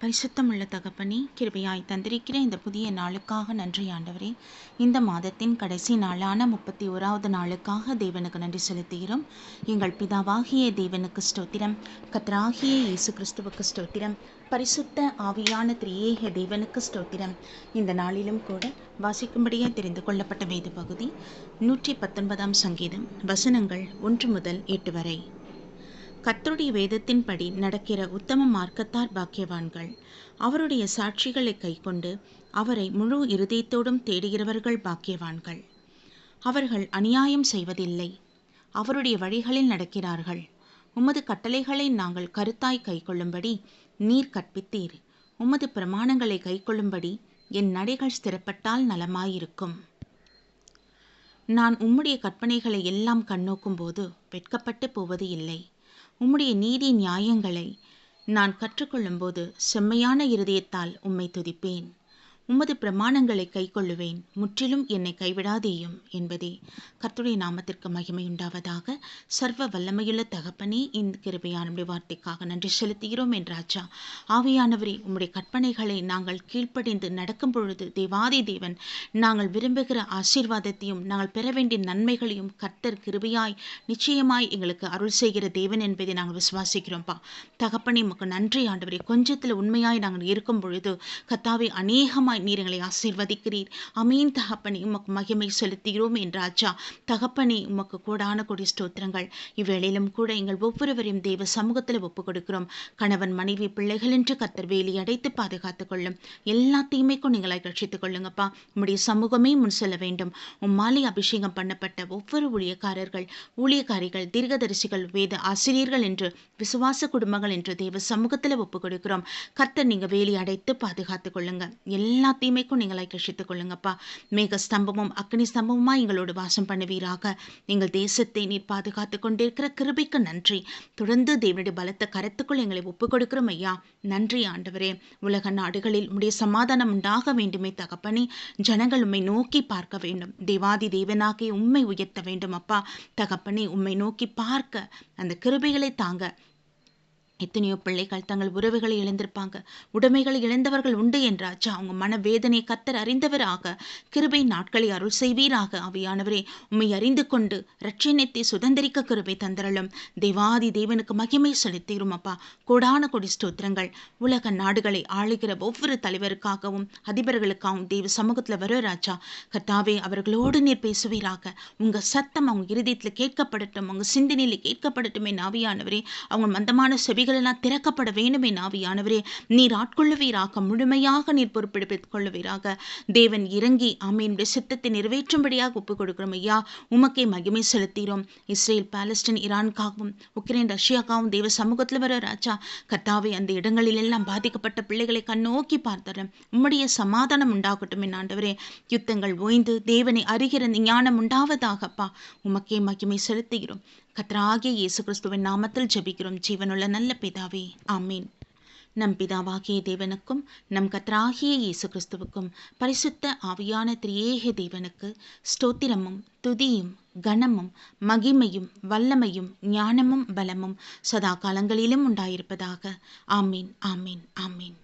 பரிசுத்தமுள்ள தகப்பனே, கிருபையாய் தந்திருக்கிற இந்த புதிய நாளுக்காக நன்றி ஆண்டவரே. இந்த மாதத்தின் கடைசி நாளான 31வது நாளுக்காக தேவனுக்கு நன்றி செலுத்துகிறோம். எங்கள் பிதாவாகிய தேவனுக்கு ஸ்தோத்திரம், கர்த்தராகிய இயேசு கிறிஸ்துவுக்கு ஸ்தோத்திரம், பரிசுத்த ஆவியான திரியேக தேவனுக்கு ஸ்தோத்திரம். இந்த நாளிலும் கூட வாசிக்கும்படியாக தெரிந்து கொள்ளப்பட்ட வேத பகுதி 119ஆம் சங்கீதம், வசனங்கள் 1 முதல் 8 வரை. கர்த்தருடைய வேதத்தின்படி நடக்கிற உத்தம மார்க்கத்தார் பாக்கியவான்கள். அவருடைய சாட்சிகளை கைக்கொண்டு அவரை முழு இருதயத்தோடும் தேடுகிறவர்கள் பாக்கியவான்கள். அவர்கள் அநியாயம் செய்வதில்லை, அவருடைய வழிகளில் நடக்கிறார்கள். உமது கட்டளைகளை நாங்கள் கருத்தாய் கைக்கொள்ளும்படி நீர் கற்பித்தீர். உமது பிரமாணங்களை கைக்கொள்ளும்படி என் நடைகள் ஸ்திரப்பட்டால் நலமாயிருக்கும். நான் உம்முடைய கற்பனைகளை எல்லாம் கண்ணோக்கும் போது வெட்கப்பட்டு போவது இல்லை. உம்முடைய நீதி நியாயங்களை நான் கற்றுக்கொள்ளும்போது செம்மையான இருதயத்தால் உம்மை துதிப்பேன். உமது பிரமாணங்களை கைக்கொள்ளுவேன், முற்றிலும் என்னை கைவிடாதேயும் என்பதே. கர்த்தருடைய நாமத்திற்கு மகிமை உண்டாவதாக. சர்வ வல்லமையுள்ள தகப்பனே, இந்த கிருபையான வார்த்தைக்காக நன்றி செலுத்துகிறோம் என்றாச்சா. ஆவியானவரே, உம்முடைய கற்பனைகளை நாங்கள் கீழ்ப்படிந்து நடக்கும் பொழுது தேவாதி தேவன் நாங்கள் விரும்புகிற ஆசீர்வாதத்தையும் நாங்கள் பெற வேண்டிய நன்மைகளையும் கர்த்தர் கிருபையாய் நிச்சயமாய் எங்களுக்கு அருள் செய்கிற தேவன் என்பதை நாங்கள் விசுவாசிக்கிறோம்ப்பா. தகப்பனே, உமக்கு நன்றி ஆண்டவரே. கொஞ்சத்தில் உண்மையாய் நாங்கள் இருக்கும் பொழுது கர்த்தாவே அநேகமாய் நீர் எங்களை ஆசீர்வதிக்கிறீர். அமீன் தகப்பனே, உமக்கு மகிமை செலுத்துகிறோம் என்றாச்சா. தகப்பனே, உமக்கு கோடான கொடி ஸ்தோத்திரங்கள். இவ்வேளையிலும் கூட எங்கள் ஒவ்வொருவரையும் தேவ சமூகத்தில் ஒப்புக் கொடுக்கிறோம். கணவன் மனைவி பிள்ளைகள் என்று கர்த்தர் வேலி அடைத்து பாதுகாத்துக் கொள்ளும். எல்லா தீமைக்கும் நீங்களாய் ரட்சித்துக் கொள்ளுங்கப்பா. உம்முடைய சமூகமே முன் செல்ல வேண்டும். உம்மாலே அபிஷேகம் பண்ணப்பட்ட ஒவ்வொரு ஊழியக்காரர்கள், ஊழியக்காரிகள், தீர்க்கதரிசிகள், வேத ஆசிரியர்கள் என்று விசுவாச குடும்பங்கள் என்று தேவ சமூகத்தில் ஒப்புக் கொடுக்கிறோம். கர்த்தர் நீங்க வேலி அடைத்து பாதுகாத்துக் கொள்ளுங்க. எல்லா தீமைக்கும் நீங்களாய் ரட்சித்துக் கொள்ளுங்கப்பா. மேக ஸ்தம்பமும் அக்னி ஸ்தம்பமுமா எங்களோடு வாசம் பண்ணுவீராக. எங்கள் தேசத்தை நீர் பாதுகாத்துக் கொண்டிருக்கிற கிருபைக்கு நன்றி. தொடர்ந்து தேவனுடைய பலத்த கரத்துக்குள் எங்களை ஒப்புக் கொடுக்கிறோம் ஐயா. நன்றி ஆண்டவரே. உலக நாடுகளில் உம்முடைய சமாதானம் உண்டாக வேண்டுமே தகப்பனே. ஜனங்கள் உம்மை நோக்கி பார்க்க வேண்டும். தேவாதி தேவனாகி உம்மை உயர்த்த வேண்டும் அப்பா. தகப்பனே, உம்மை நோக்கி பார்க்க அந்த கிருபைகளை தாங்க. எத்தனையோ பிள்ளைகள் தங்கள் உறவுகளை இழந்திருப்பாங்க, உடைமைகளை இழந்தவர்கள் உண்டு என்றாச்சா. அவங்க மனவேதனை கர்த்தர் அறிந்தவராக கிருபை நாட்களை அருள் செய்வீராக. ஆவியானவரே, உம்மை அறிந்து கொண்டு இரட்சணியத்தை சுதந்திரிக்க கிருபை தந்தரலும். தேவாதி தேவனுக்கு மகிமை செலுத்தீரும் அப்பா. கோடான கொடி ஸ்தோத்திரங்கள். உலக நாடுகளை ஆளுகிற ஒவ்வொரு தலைவருக்காகவும் அதிபர்களுக்காகவும் தேவ சமூகத்தில் வருவராச்சா. கர்த்தாவே, அவர்களோடு நீர் பேசுவீராக. உங்க சத்தம் அவங்க இருதயத்தில் கேட்கப்படட்டும், அவங்க சிந்தனையில் கேட்கப்படட்டும். என் ஆவியானவரே, அவங்க மந்தமான செவிகள் எல்லாம் திறக்கப்பட வேண்டும். என் ஆவியானவரே, நீர் ஆட்கொள்ளுவீராக. முழுமையாக நீர் பொறுப்பெடுத்துக் கொள்ளுவீராக. தேவன் இறங்கி ஆமீன் சித்தத்தை நிறைவேற்றும்படியாக ஒப்புக் கொடுக்கிறோம் ஐயா. உமக்கே மகிமை செலுத்துகிறோம். இஸ்ரேல், பாலஸ்தீன், ஈரானுக்காகவும் உக்ரைன், ரஷ்யாக்காகவும் தேவ சமூகத்தில் வர ராஜா. கர்த்தாவே, அந்த இடங்களில் எல்லாம் பாதிக்கப்பட்ட பிள்ளைகளை கண்ணோக்கி பார்த்தரும். உம்முடைய சமாதானம் உண்டாகட்டும் என் ஆண்டவரே. யுத்தங்கள் ஓய்ந்து தேவனை அறிகிற ஞானம் உண்டாவதாகப்பா. உமக்கே மகிமை செலுத்துகிறோம். கர்த்தராகிய இயேசு கிறிஸ்துவின் நாமத்தில் ஜெபிக்கிறோம் ஜீவனுள்ள நல்ல பிதாவே, ஆமீன். நம் பிதாவாகிய தேவனுக்கும் நம் கர்த்தராகிய இயேசு கிறிஸ்துவுக்கும் பரிசுத்த ஆவியான திரியேக தேவனுக்கு ஸ்தோத்திரமும் துதியும் கனமும் மகிமையும் வல்லமையும் ஞானமும் பலமும் சதா காலங்களிலும் உண்டாயிருப்பதாக. ஆமீன், ஆமீன், ஆமீன்.